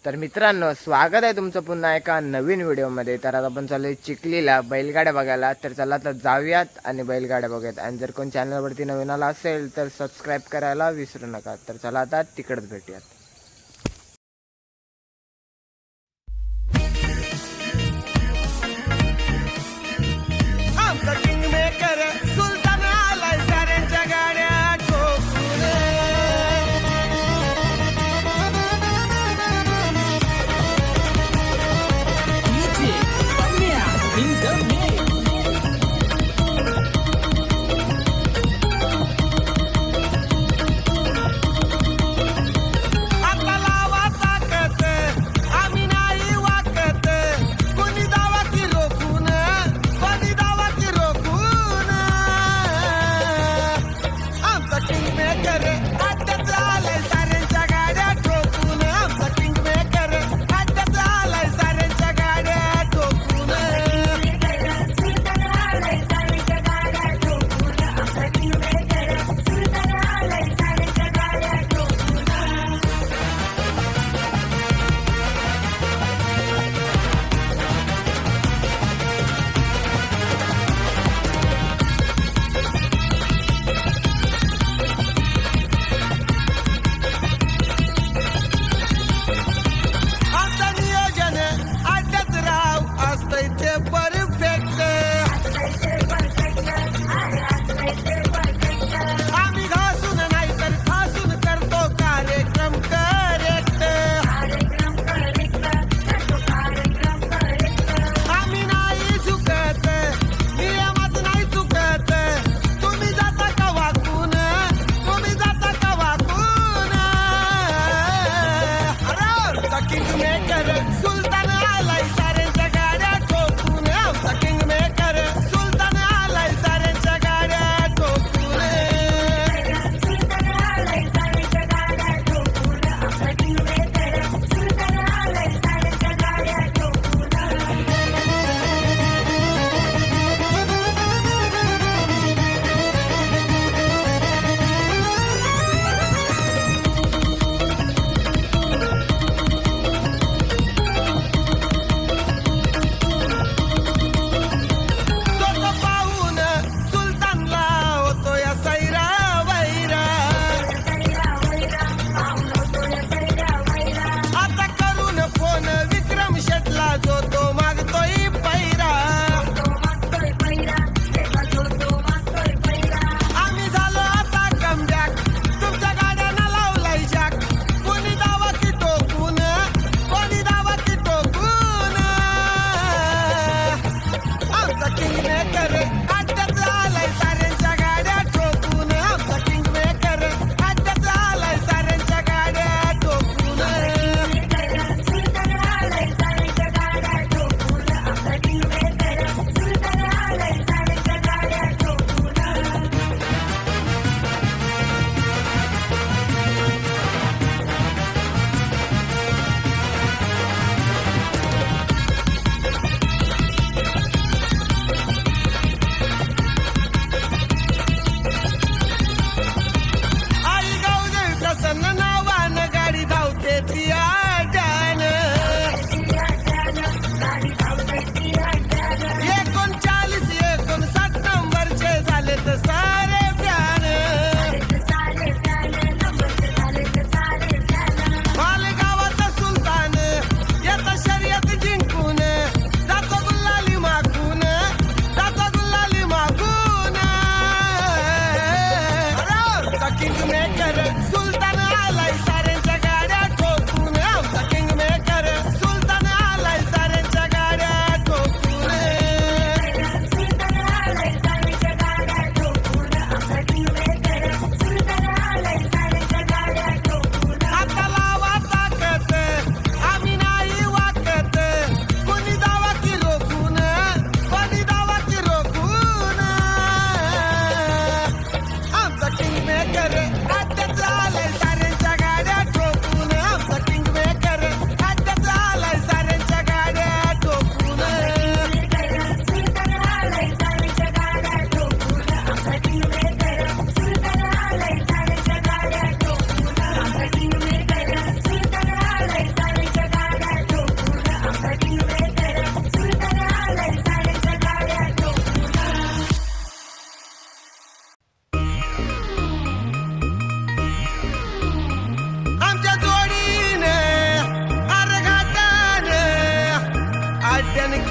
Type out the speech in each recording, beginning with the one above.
तर मित्रांनो, स्वागत आहे तुमचं पुन्हा एका नवीन व्हिडिओमध्ये. तर आता आपण चालू चिखलीला बैलगाड्या बघायला. तर चला आता जाऊयात आणि बैलगाड्या बघूयात. आणि जर कोण चॅनलवरती नवीन आला असेल तर सबस्क्राईब करायला विसरू नका. तर चला आता तिकडच भेटूयात.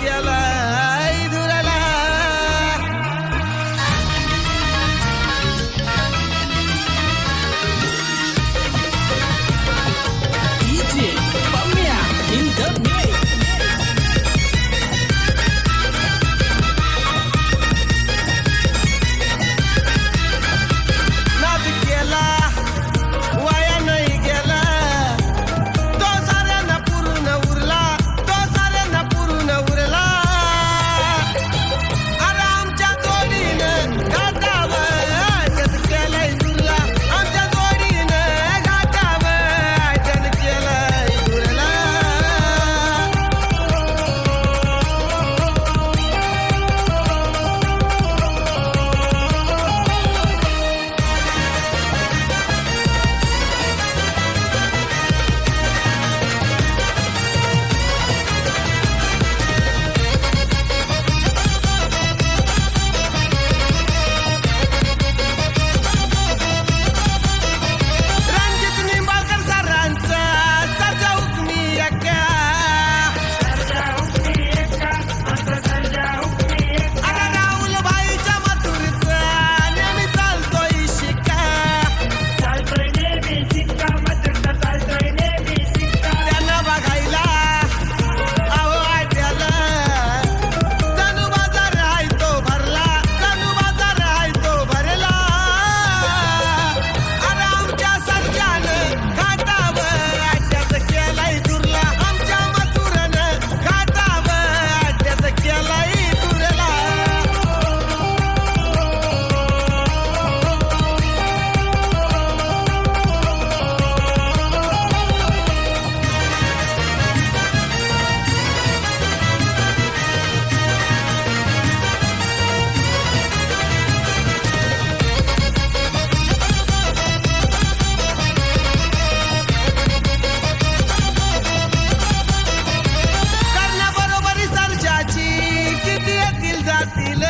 केलाय धुराला DJ Pamia in the mix. नाद केला वाया नाही गेला तो साऱ्यांना पुरून उरला तो साऱ्यांना पुरून उरला अरे आमच्या जोडीनं घाटावर जन केलंय दुरला आमच्या जोडीनं घाटावर जन केलंय दुरला रणजित निंबाळकर सरांचा सरजा हुकमी एक्का अरे राहुल भाईच्या मथुरचा नेहमी चालतोय शिक्का त्यांना बघायला अहो आट्याला जणू बाजार आहे तो भरला जणू बाजार आहे तो भरला अरे आमच्या सरजानं घाटावर आट्यात केलाय दुरला आमच्या मथुरनं घाटावर आट्यात केलाय दुरला करण्याबरोबरी सरजाची किती येतील जातील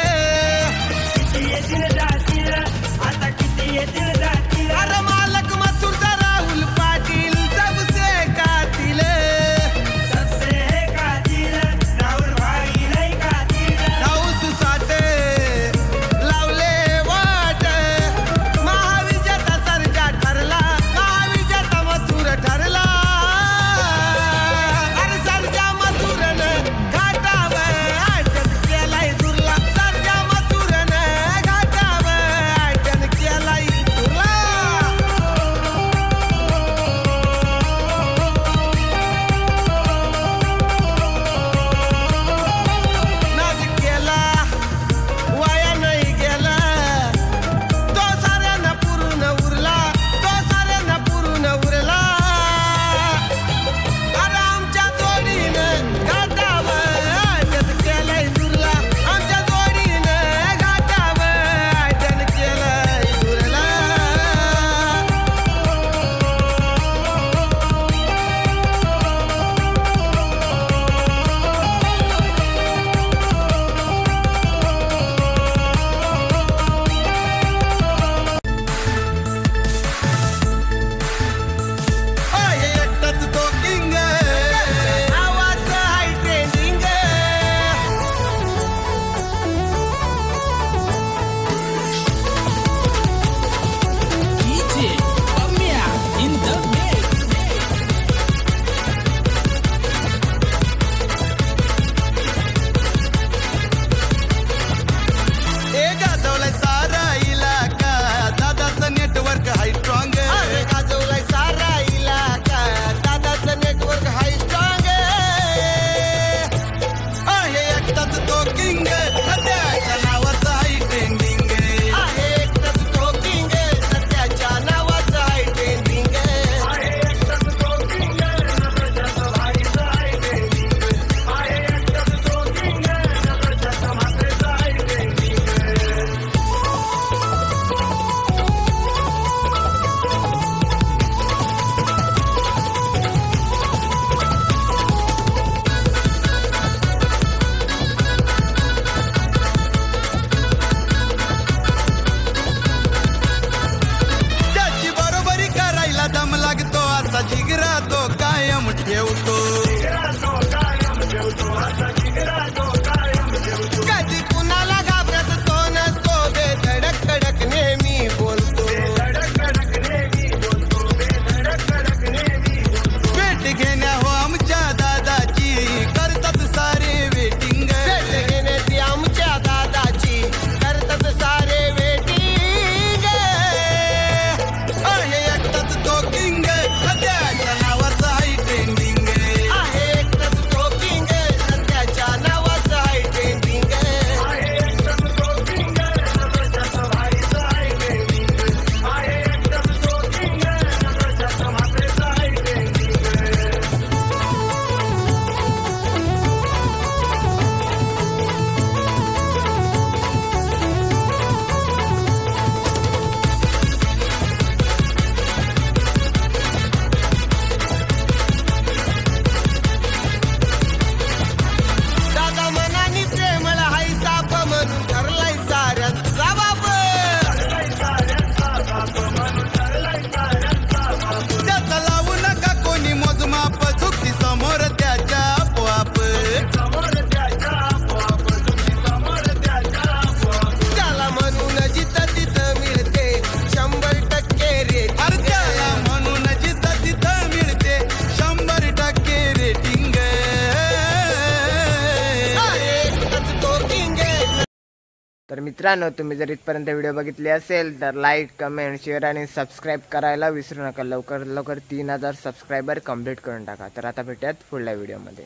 अरे मालक मथुरचा राहुल पाटील सबसे कातील राऊस साठे लावले वाट महाविजेता सरजा ठरला महाविजेता मथुर ठरला अरे सरजा मथुरनं घाटावर आटन केलाय दुरला सरजा मथुरनं घाटावर आटन केलाय दुरला नाद केला वाया नाही गेला तो साऱ्यांना पुरून उरला तो साऱ्यांना पुरून उरला अरे आमच्या जोडीनं घाटावर जन केलंय दुरला आमच्या जोडीनं घाटावर जन केलंय दुरला हे एकटाच तो किंग आवाज हाय trending DJ Pamia in the mix. हे गाजवलाय सारा इलाका दादाचं नेटवर्क हाय स्ट्रॉंग गाजवलाय सारा इलाका दादाचं नेटवर्क हाय स्ट्रॉंग हे एकटाच तो किंग सध्याच्या नावाचं हाय ट्रेंडिंग आहे एकटाच तो किंग सध्याच्या नावाचं हाय ट्रेंडिंग आहे एकटाच तो किंग सध्याच्या भाईचं हाय ट्रेंडिंग आहे एकटाच तो किंग सध्याच्या मातेचं हाय ट्रेंडिंग त्याची बरोबरी करायला दम लागतो असा जिगरा तो कायम ठेवतो मित्रांनो, तुम्ही जर इथपर्यंत व्हिडिओ बघितली असेल तर लाईक, कमेंट, शेअर आणि सबस्क्राईब करायला विसरू नका. लवकर 3000 सबस्क्रायबर कंप्लीट करून टाका. तर आता भेटूयात पुढल्या व्हिडिओमध्ये.